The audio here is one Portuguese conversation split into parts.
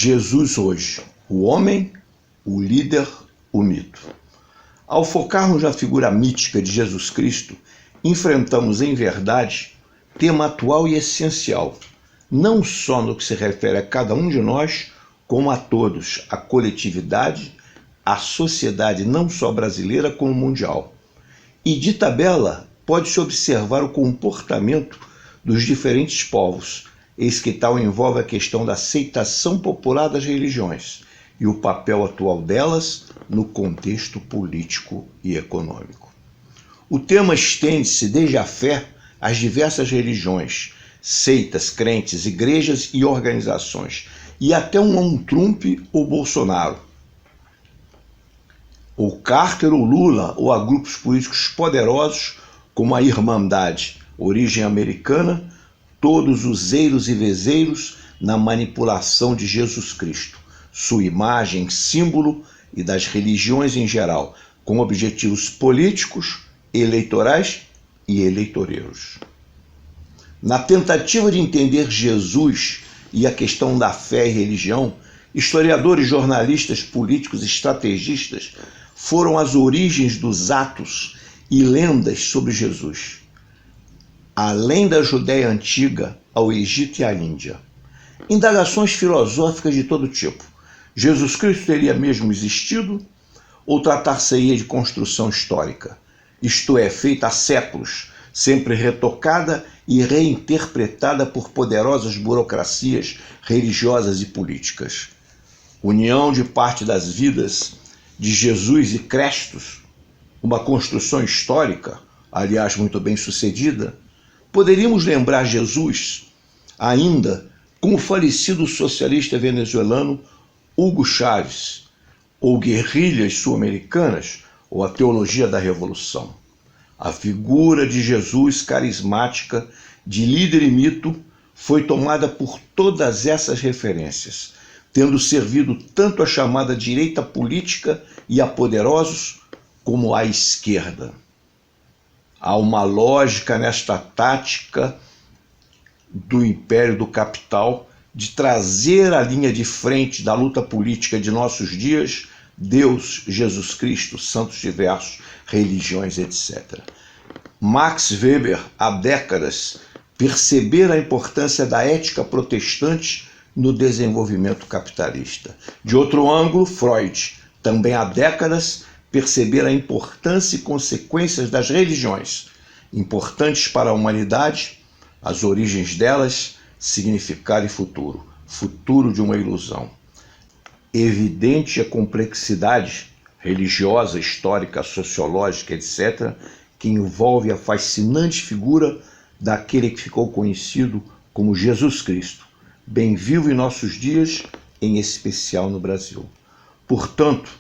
Jesus hoje, o homem, o líder, o mito. Ao focarmos na figura mítica de Jesus Cristo, enfrentamos em verdade tema atual e essencial, não só no que se refere a cada um de nós, como a todos, a coletividade, a sociedade não só brasileira como mundial. E de tabela pode-se observar o comportamento dos diferentes povos, eis que tal envolve a questão da aceitação popular das religiões e o papel atual delas no contexto político e econômico. O tema estende-se desde a fé às diversas religiões, seitas, crentes, igrejas e organizações, e até um Trump ou Bolsonaro, ou Carter ou Lula, ou a grupos políticos poderosos como a Irmandade, origem americana, todos useiros e vezeiros na manipulação de Jesus Cristo, sua imagem, símbolo e das religiões em geral, com objetivos políticos, eleitorais e eleitoreiros. Na tentativa de entender Jesus e a questão da fé e religião, historiadores, jornalistas, políticos e estrategistas foram às origens dos atos e lendas sobre Jesus, além da Judéia antiga ao Egito e à Índia. Indagações filosóficas de todo tipo. Jesus Cristo teria mesmo existido ou tratar-se-ia de construção histórica, isto é, feita há séculos, sempre retocada e reinterpretada por poderosas burocracias religiosas e políticas? União de parte das vidas de Jesus e Crestos, uma construção histórica, aliás muito bem sucedida? Poderíamos lembrar Jesus ainda como o falecido socialista venezuelano Hugo Chávez, ou guerrilhas sul-americanas, ou a teologia da revolução. A figura de Jesus carismática, de líder e mito, foi tomada por todas essas referências, tendo servido tanto à chamada direita política e a poderosos, como à esquerda. Há uma lógica nesta tática do império do capital de trazer à linha de frente da luta política de nossos dias Deus, Jesus Cristo, santos diversos, religiões, etc. Max Weber, há décadas, percebera a importância da ética protestante no desenvolvimento capitalista. De outro ângulo, Freud, também há décadas, percebera a importância e consequências das religiões, importantes para a humanidade, as origens delas, significado e futuro, futuro de uma ilusão. Evidente a complexidade religiosa, histórica, sociológica, etc., que envolve a fascinante figura daquele que ficou conhecido como Jesus Cristo, bem vivo em nossos dias, em especial no Brasil. Portanto,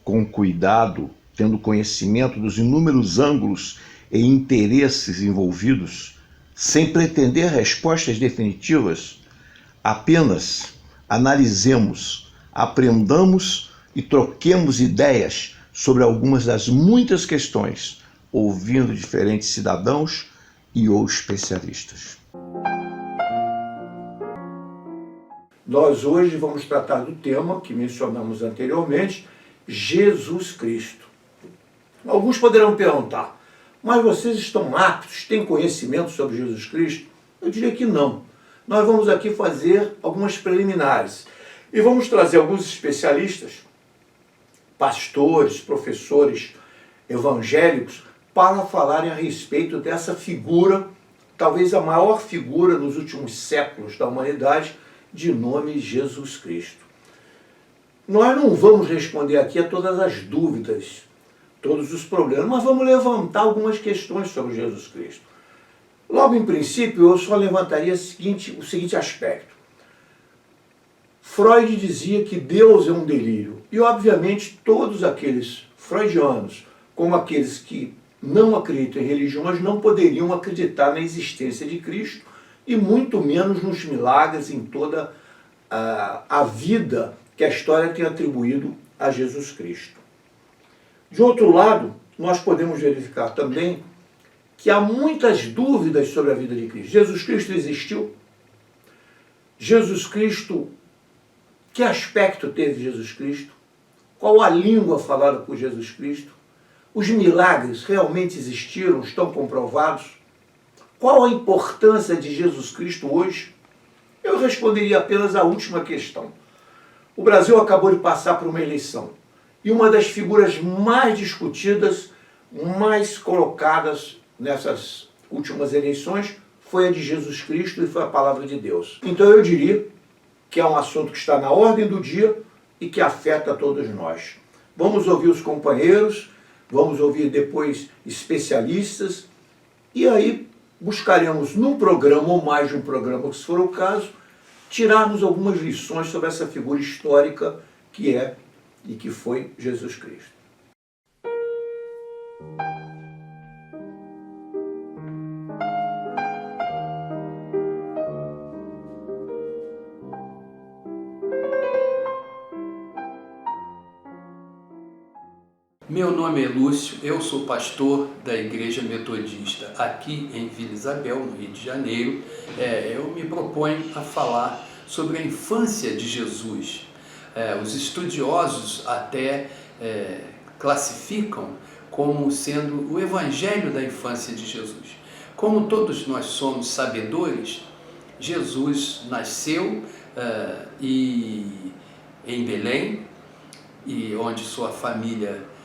com cuidado, tendo conhecimento dos inúmeros ângulos e interesses envolvidos, sem pretender respostas definitivas, apenas analisemos, aprendamos e troquemos ideias sobre algumas das muitas questões, ouvindo diferentes cidadãos e ou especialistas. Nós hoje vamos tratar do tema que mencionamos anteriormente, Jesus Cristo. Alguns poderão perguntar, mas vocês estão aptos, têm conhecimento sobre Jesus Cristo? Eu diria que não. Nós vamos aqui fazer algumas preliminares e vamos trazer alguns especialistas, pastores, professores evangélicos, para falarem a respeito dessa figura, talvez a maior figura nos últimos séculos da humanidade, de nome Jesus Cristo. Nós não vamos responder aqui a todas as dúvidas, todos os problemas, mas vamos levantar algumas questões sobre Jesus Cristo. Logo em princípio, eu só levantaria o seguinte aspecto. Freud dizia que Deus é um delírio, e obviamente todos aqueles freudianos, como aqueles que não acreditam em religiões, não poderiam acreditar na existência de Cristo, e muito menos nos milagres, em toda a vida que a história tem atribuído a Jesus Cristo. De outro lado, nós podemos verificar também que há muitas dúvidas sobre a vida de Cristo. Jesus Cristo existiu? Jesus Cristo Que aspecto teve Jesus Cristo? Qual a língua falada por Jesus Cristo? Os milagres realmente existiram, estão comprovados? Qual a importância de Jesus Cristo hoje? Eu responderia apenas a última questão. O Brasil acabou de passar por uma eleição e uma das figuras mais discutidas, mais colocadas nessas últimas eleições foi a de Jesus Cristo e foi a palavra de Deus. Então eu diria que é um assunto que está na ordem do dia e que afeta a todos nós. Vamos ouvir os companheiros, vamos ouvir depois especialistas e aí buscaremos num programa ou mais de um programa, se for o caso, tirarmos algumas lições sobre essa figura histórica que é e que foi Jesus Cristo. Meu nome é Lúcio, eu sou pastor da Igreja Metodista aqui em Vila Isabel, no Rio de Janeiro. Eu me proponho a falar sobre a infância de Jesus. Os estudiosos até classificam como sendo o evangelho da infância de Jesus. Como todos nós somos sabedores, Jesus nasceu em Belém, e onde sua família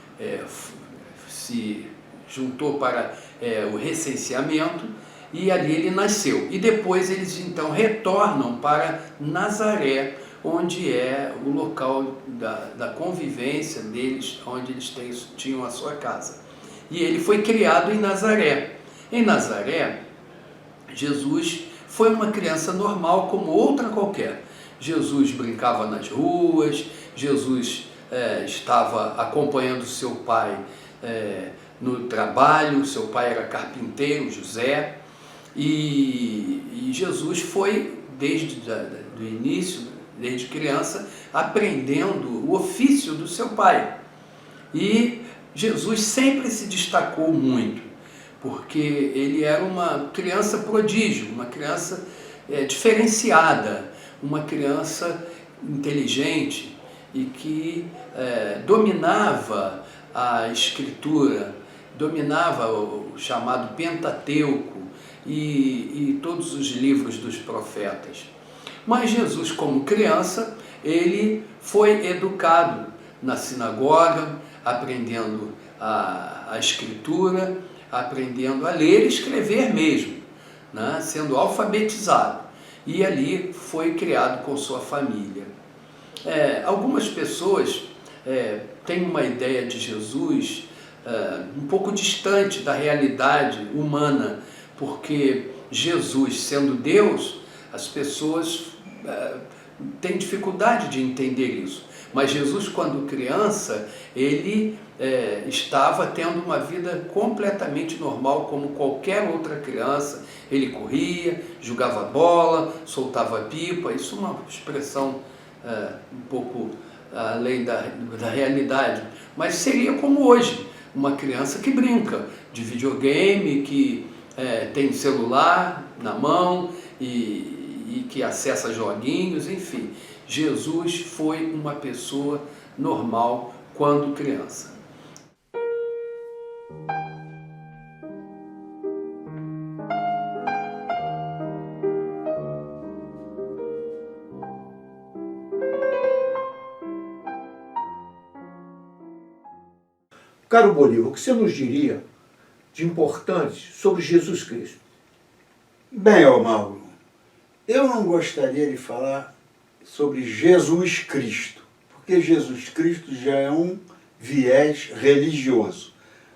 se juntou para o recenseamento, e ali ele nasceu. E depois eles então retornam para Nazaré, onde é o local da convivência deles, onde eles tinham a sua casa. E ele foi criado em Nazaré. Em Nazaré, Jesus foi uma criança normal como outra qualquer. Jesus brincava nas ruas, Jesus estava acompanhando seu pai no trabalho, seu pai era carpinteiro, José, e Jesus foi, desde o início, desde criança, aprendendo o ofício do seu pai. E Jesus sempre se destacou muito, porque ele era uma criança prodígio, uma criança diferenciada, uma criança inteligente, e que dominava a escritura, dominava o chamado Pentateuco e todos os livros dos profetas. Mas Jesus, como criança, ele foi educado na sinagoga, aprendendo a escritura, aprendendo a ler e escrever mesmo, né? Sendo alfabetizado. E ali foi criado com sua família. Algumas pessoas têm uma ideia de Jesus um pouco distante da realidade humana, porque Jesus, sendo Deus, as pessoas têm dificuldade de entender isso. Mas Jesus, quando criança, ele estava tendo uma vida completamente normal, como qualquer outra criança. Ele corria, jogava bola, soltava pipa. Isso é uma expressão um pouco além da realidade, mas seria como hoje, uma criança que brinca de videogame, que tem celular na mão e que acessa joguinhos, enfim. Jesus foi uma pessoa normal quando criança. Caro Bolívar, o que você nos diria de importante sobre Jesus Cristo? Bem, Mauro, eu não gostaria de falar sobre Jesus Cristo, porque Jesus Cristo já é um viés religioso.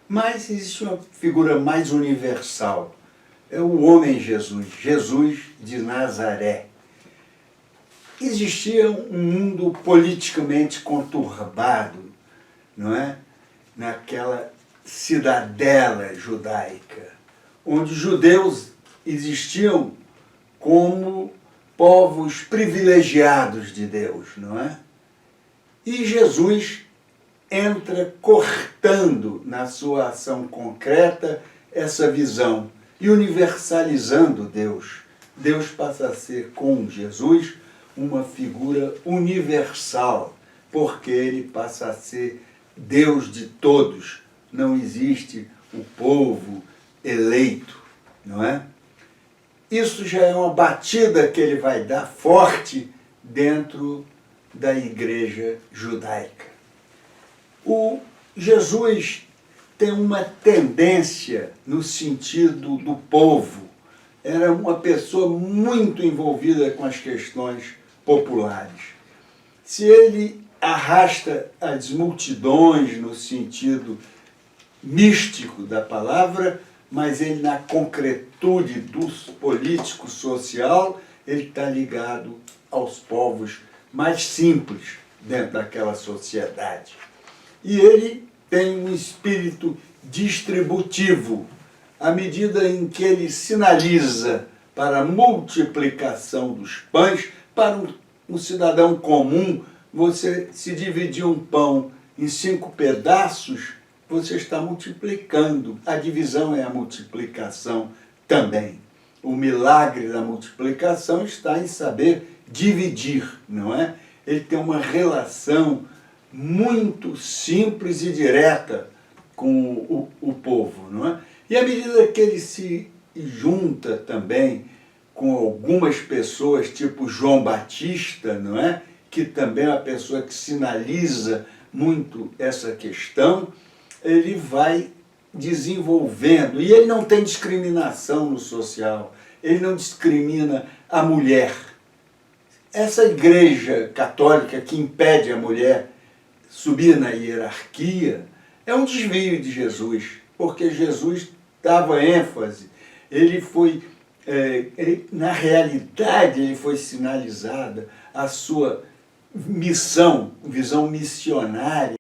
Mas existe uma figura mais universal, é o homem Jesus, Jesus de Nazaré. Existia um mundo politicamente conturbado, não é? Naquela cidadela judaica, onde os judeus existiam como povos privilegiados de Deus, não é? E Jesus entra cortando na sua ação concreta essa visão e universalizando Deus. Deus passa a ser com Jesus uma figura universal, porque ele passa a ser Deus de todos. Não existe o povo eleito, não é? Isso já é uma batida que ele vai dar forte dentro da igreja judaica. O Jesus tem uma tendência no sentido do povo. Era uma pessoa muito envolvida com as questões populares. Se ele arrasta as multidões no sentido místico da palavra, mas ele na concretude do político social, ele está ligado aos povos mais simples dentro daquela sociedade. E ele tem um espírito distributivo, à medida em que ele sinaliza para a multiplicação dos pães. Para um cidadão comum, você se dividir um pão em 5 pedaços, você está multiplicando. A divisão é a multiplicação também. O milagre da multiplicação está em saber dividir, não é? Ele tem uma relação muito simples e direta com o povo, não é? E à medida que ele se junta também com algumas pessoas, tipo João Batista, não é? Que também é uma pessoa que sinaliza muito essa questão, ele vai desenvolvendo. E ele não tem discriminação no social, ele não discrimina a mulher. Essa igreja católica que impede a mulher subir na hierarquia é um desvio de Jesus, porque Jesus dava ênfase, ele foi, na realidade, ele foi sinalizada a sua missão, visão missionária.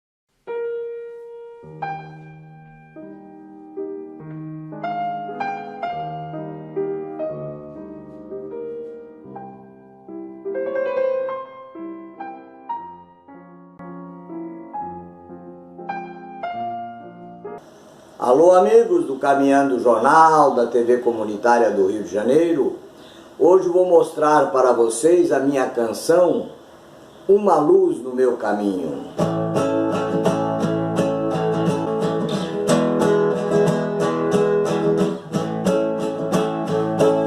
Alô, amigos do Caminhando Jornal, da TV Comunitária do Rio de Janeiro. Hoje vou mostrar para vocês a minha canção Uma Luz no Meu Caminho.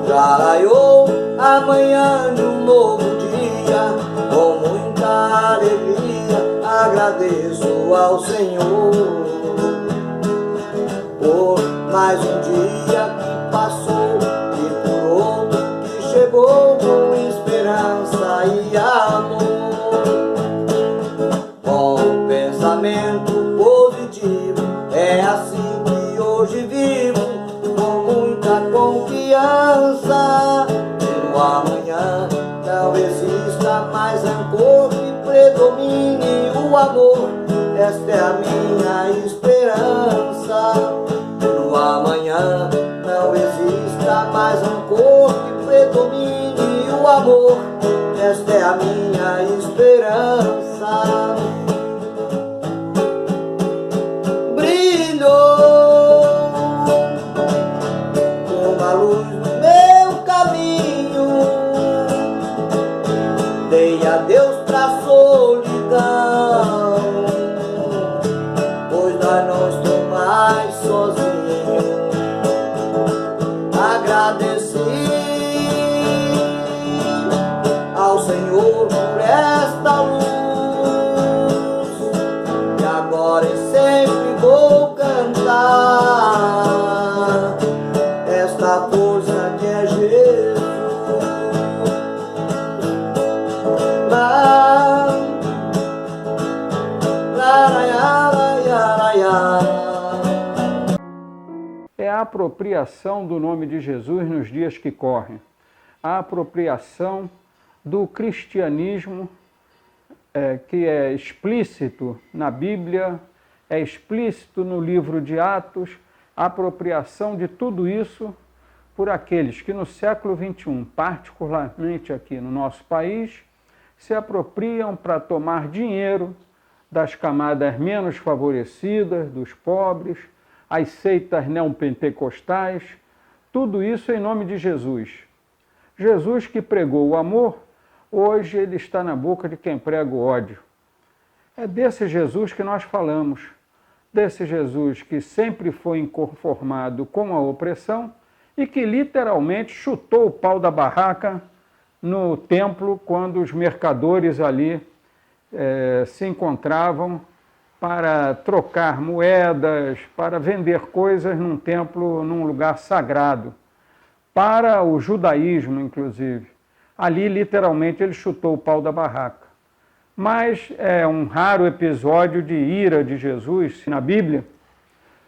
Já raiou amanhã de um novo dia, com muita alegria agradeço ao Senhor por mais um dia que passou e por outro que chegou com esperança e amor. Com o pensamento positivo, é assim que hoje vivo, com muita confiança. E no amanhã não exista mais rancor, que predomine o amor. Esta é a minha esperança. No amanhã não exista mais rancor, que predomine o amor. Esta é a minha esperança. Brilhou uma luz no meu caminho, dei adeus pra solidão, pois nós não estamos mais sozinhos. Agradeci ao Senhor por esta luz, e agora e sempre vou cantar esta força que é Jesus. É a apropriação do nome de Jesus nos dias que correm. A apropriação do cristianismo, que é explícito na Bíblia, é explícito no livro de Atos, a apropriação de tudo isso por aqueles que no século XXI, particularmente aqui no nosso país, se apropriam para tomar dinheiro das camadas menos favorecidas, dos pobres, as seitas neopentecostais, tudo isso em nome de Jesus. Jesus que pregou o amor, hoje ele está na boca de quem prega o ódio. É desse Jesus que nós falamos, desse Jesus que sempre foi inconformado com a opressão e que literalmente chutou o pau da barraca no templo quando os mercadores ali se encontravam para trocar moedas, para vender coisas num templo, num lugar sagrado, para o judaísmo, inclusive. Ali, literalmente, ele chutou o pau da barraca. Mas é um raro episódio de ira de Jesus na Bíblia,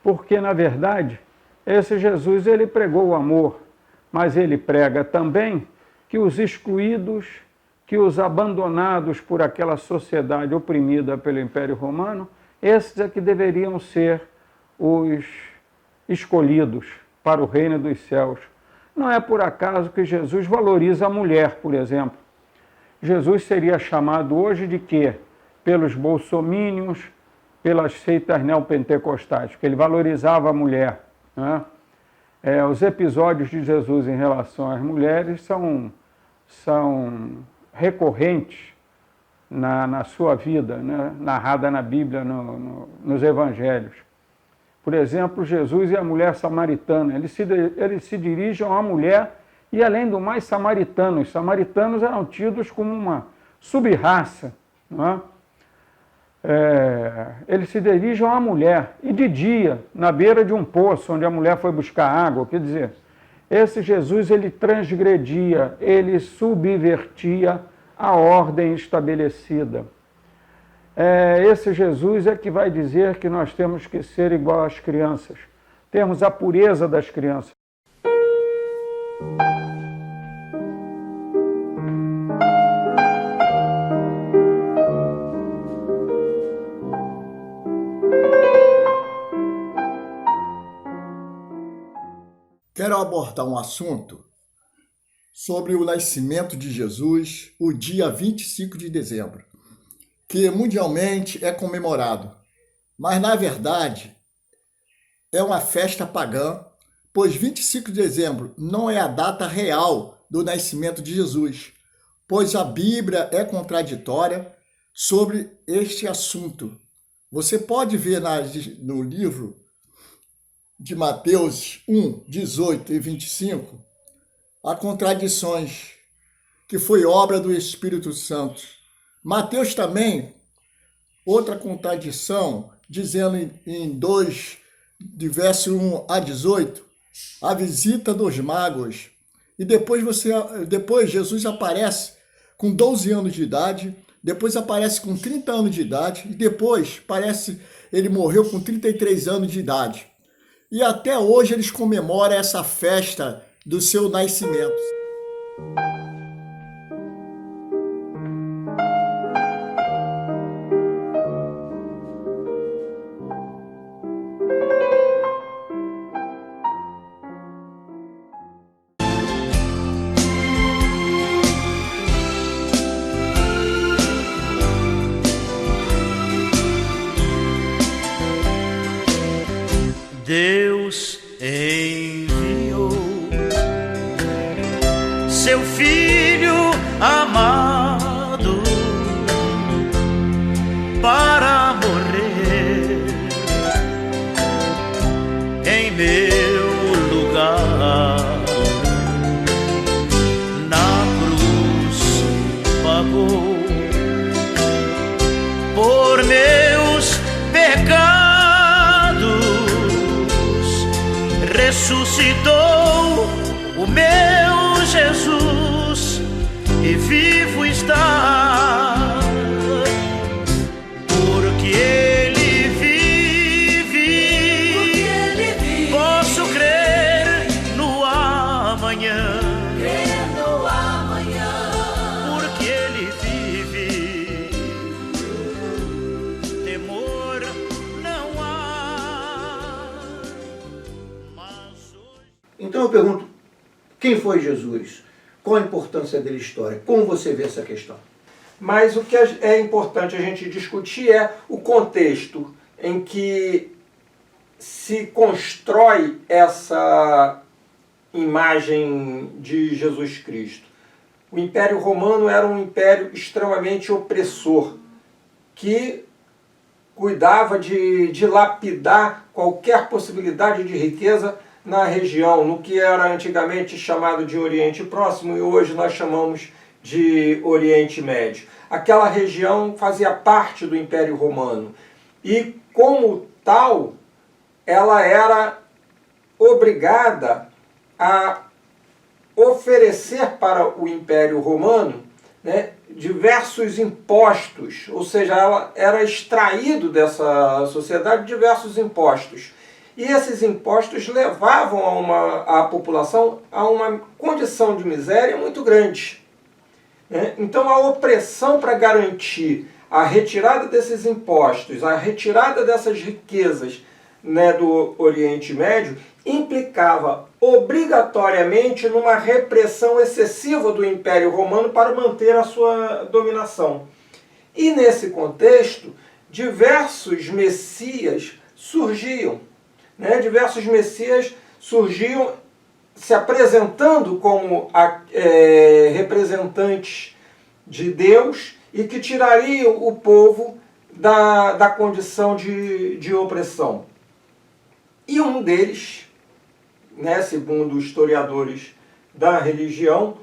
porque, na verdade, esse Jesus ele pregou o amor, mas ele prega também que os excluídos, que os abandonados por aquela sociedade oprimida pelo Império Romano, esses é que deveriam ser os escolhidos para o reino dos céus. Não é por acaso que Jesus valoriza a mulher, por exemplo. Jesus seria chamado hoje de quê? Pelos bolsomínios, pelas seitas neopentecostais, porque ele valorizava a mulher, né? Os episódios de Jesus em relação às mulheres são recorrentes na sua vida, né? Narrada na Bíblia, nos Evangelhos. Por exemplo, Jesus e a mulher samaritana, eles se dirigem a uma mulher e, além do mais, samaritanos. Os samaritanos eram tidos como uma sub-raça, não é? Eles se dirigem a uma mulher, e de dia, na beira de um poço, onde a mulher foi buscar água. Quer dizer, esse Jesus, ele transgredia, ele subvertia a ordem estabelecida. Esse Jesus é que vai dizer que nós temos que ser igual às crianças, termos a pureza das crianças. Quero abordar um assunto sobre o nascimento de Jesus, o dia 25 de dezembro, que mundialmente é comemorado, mas na verdade é uma festa pagã, pois 25 de dezembro não é a data real do nascimento de Jesus, pois a Bíblia é contraditória sobre este assunto. Você pode ver no livro de Mateus 1, 18 e 25, há contradições que foi obra do Espírito Santo. Mateus também, outra contradição, dizendo em 2, de verso 1 a 18, a visita dos magos. E depois Jesus aparece com 12 anos de idade, depois aparece com 30 anos de idade, e depois parece ele morreu com 33 anos de idade. E até hoje eles comemoram essa festa do seu nascimento. Deus enviou seu Filho amado para morrer em meu lugar. Na cruz pagou por meus pecados, ressuscitou o meu Jesus e vivo está, porque ele vive, posso crer no amanhã, porque ele vive, temor não há. Então eu pergunto, quem foi Jesus? Qual a importância dele na história? Como você vê essa questão? Mas o que é importante a gente discutir é o contexto em que se constrói essa imagem de Jesus Cristo. O Império Romano era um império extremamente opressor, que cuidava de dilapidar qualquer possibilidade de riqueza na região, no que era antigamente chamado de Oriente Próximo e hoje nós chamamos de Oriente Médio. Aquela região fazia parte do Império Romano e, como tal, ela era obrigada a oferecer para o Império Romano, né, diversos impostos, ou seja, ela era extraído dessa sociedade diversos impostos. E esses impostos levavam a população a uma condição de miséria muito grande, né? Então a opressão para garantir a retirada desses impostos, a retirada dessas riquezas, né, do Oriente Médio, implicava obrigatoriamente numa repressão excessiva do Império Romano para manter a sua dominação. E nesse contexto, diversos messias surgiam, né? Diversos messias surgiam se apresentando como representantes de Deus e que tirariam o povo da condição de opressão. E um deles, né, segundo historiadores da religião,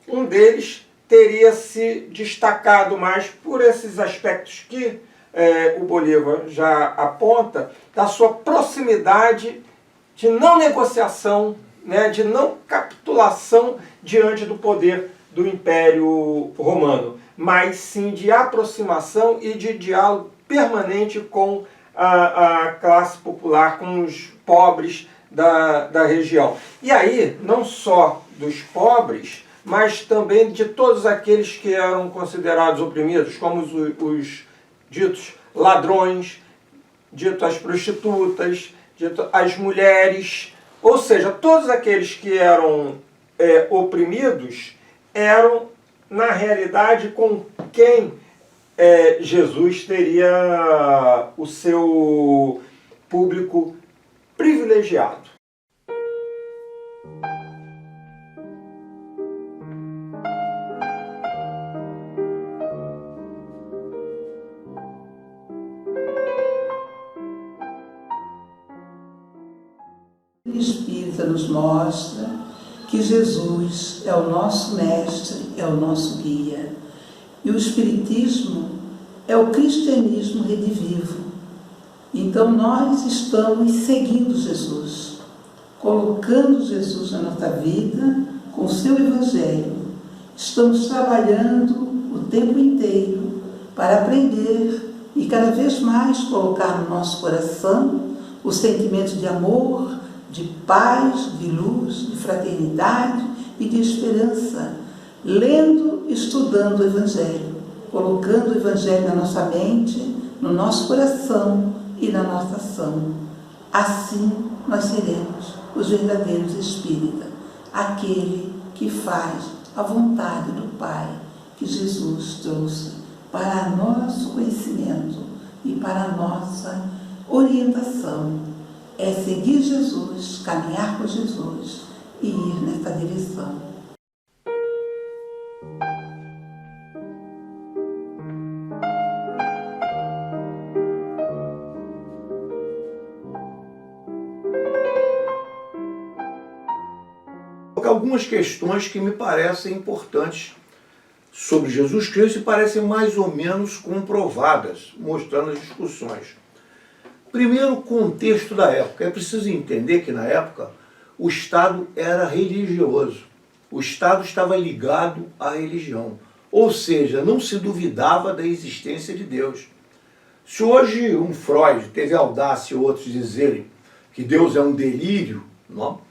um deles teria se destacado mais por esses aspectos que o Bolívar já aponta, da sua proximidade de não negociação, né, de não capitulação diante do poder do Império Romano, mas sim de aproximação e de diálogo permanente com a classe popular, com os pobres da região. E aí, não só dos pobres, mas também de todos aqueles que eram considerados oprimidos, como os ditos ladrões, dito as prostitutas, dito as mulheres, ou seja, todos aqueles que eram oprimidos eram, na realidade, com quem Jesus teria o seu público privilegiado. O Espírita nos mostra que Jesus é o nosso mestre, é o nosso guia. E o Espiritismo é o cristianismo redivivo. Então nós estamos seguindo Jesus, colocando Jesus na nossa vida com o seu Evangelho. Estamos trabalhando o tempo inteiro para aprender e cada vez mais colocar no nosso coração o sentimento de amor, de paz, de luz, de fraternidade e de esperança, lendo e estudando o Evangelho, colocando o Evangelho na nossa mente, no nosso coração e na nossa ação. Assim nós seremos os verdadeiros espíritas, aquele que faz a vontade do Pai que Jesus trouxe para nosso conhecimento e para a nossa orientação. É seguir Jesus, caminhar com Jesus e ir nessa direção. Algumas questões que me parecem importantes sobre Jesus Cristo e parecem mais ou menos comprovadas, mostrando as discussões. Primeiro, o contexto da época. É preciso entender que na época o Estado era religioso. O Estado estava ligado à religião. Ou seja, não se duvidava da existência de Deus. Se hoje um Freud teve a audácia e outros dizerem que Deus é um delírio, não?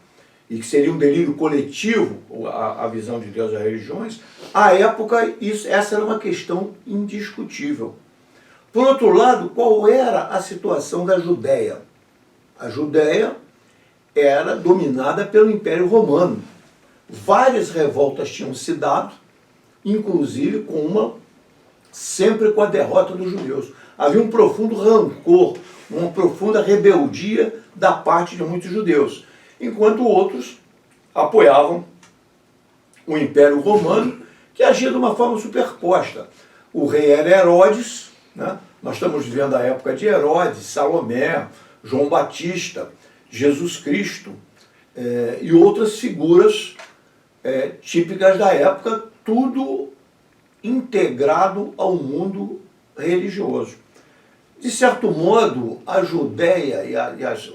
E que seria um delírio coletivo, a visão de Deus das religiões, à época essa era uma questão indiscutível. Por outro lado, qual era a situação da Judéia? A Judéia era dominada pelo Império Romano. Várias revoltas tinham se dado, inclusive sempre com a derrota dos judeus. Havia um profundo rancor, uma profunda rebeldia da parte de muitos judeus, enquanto outros apoiavam o Império Romano, que agia de uma forma superposta. O rei era Herodes, né? Nós estamos vivendo a época de Herodes, Salomé, João Batista, Jesus Cristo e outras figuras típicas da época, tudo integrado ao mundo religioso. De certo modo, a Judéia e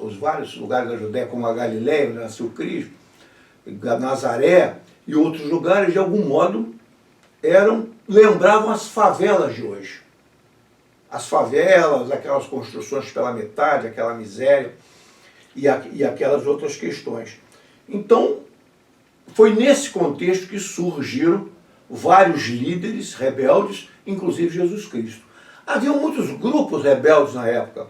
os vários lugares da Judéia, como a Galileia, onde nasceu Cristo, Nazaré e outros lugares, de algum modo, lembravam as favelas de hoje. As favelas, aquelas construções pela metade, aquela miséria e aquelas outras questões. Então, foi nesse contexto que surgiram vários líderes rebeldes, inclusive Jesus Cristo. Havia muitos grupos rebeldes na época.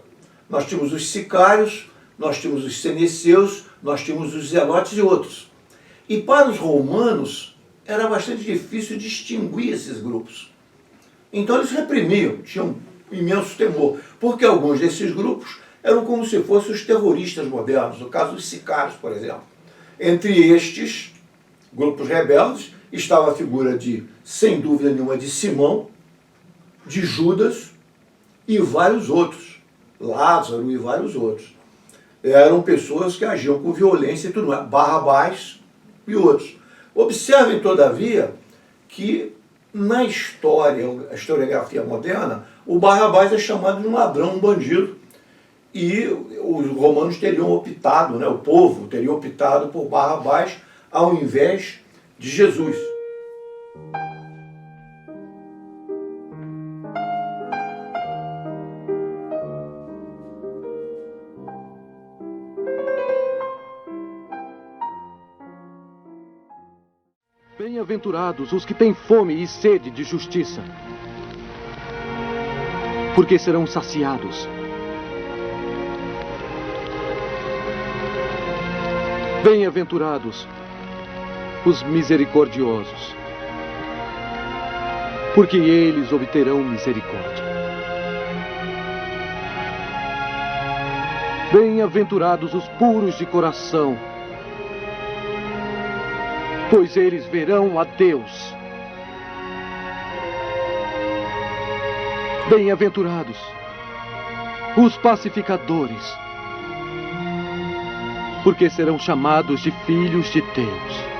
Nós tínhamos os sicários, nós tínhamos os seneseus, nós tínhamos os zelotes e outros. E para os romanos era bastante difícil distinguir esses grupos. Então eles reprimiam, tinham imenso temor, porque alguns desses grupos eram como se fossem os terroristas modernos, no caso dos sicários, por exemplo. Entre estes grupos rebeldes estava a figura sem dúvida nenhuma, de Simão, de Judas e vários outros, Lázaro e vários outros. Eram pessoas que agiam com violência e tudo mais, Barrabás e outros. Observem, todavia, que na história, a historiografia moderna, o Barrabás é chamado de um ladrão, um bandido, e os romanos teriam optado, o povo teria optado por Barrabás ao invés de Jesus. Bem-aventurados os que têm fome e sede de justiça, porque serão saciados. Bem-aventurados os misericordiosos, porque eles obterão misericórdia. Bem-aventurados os puros de coração, pois eles verão a Deus. Bem-aventurados os pacificadores, porque serão chamados de filhos de Deus.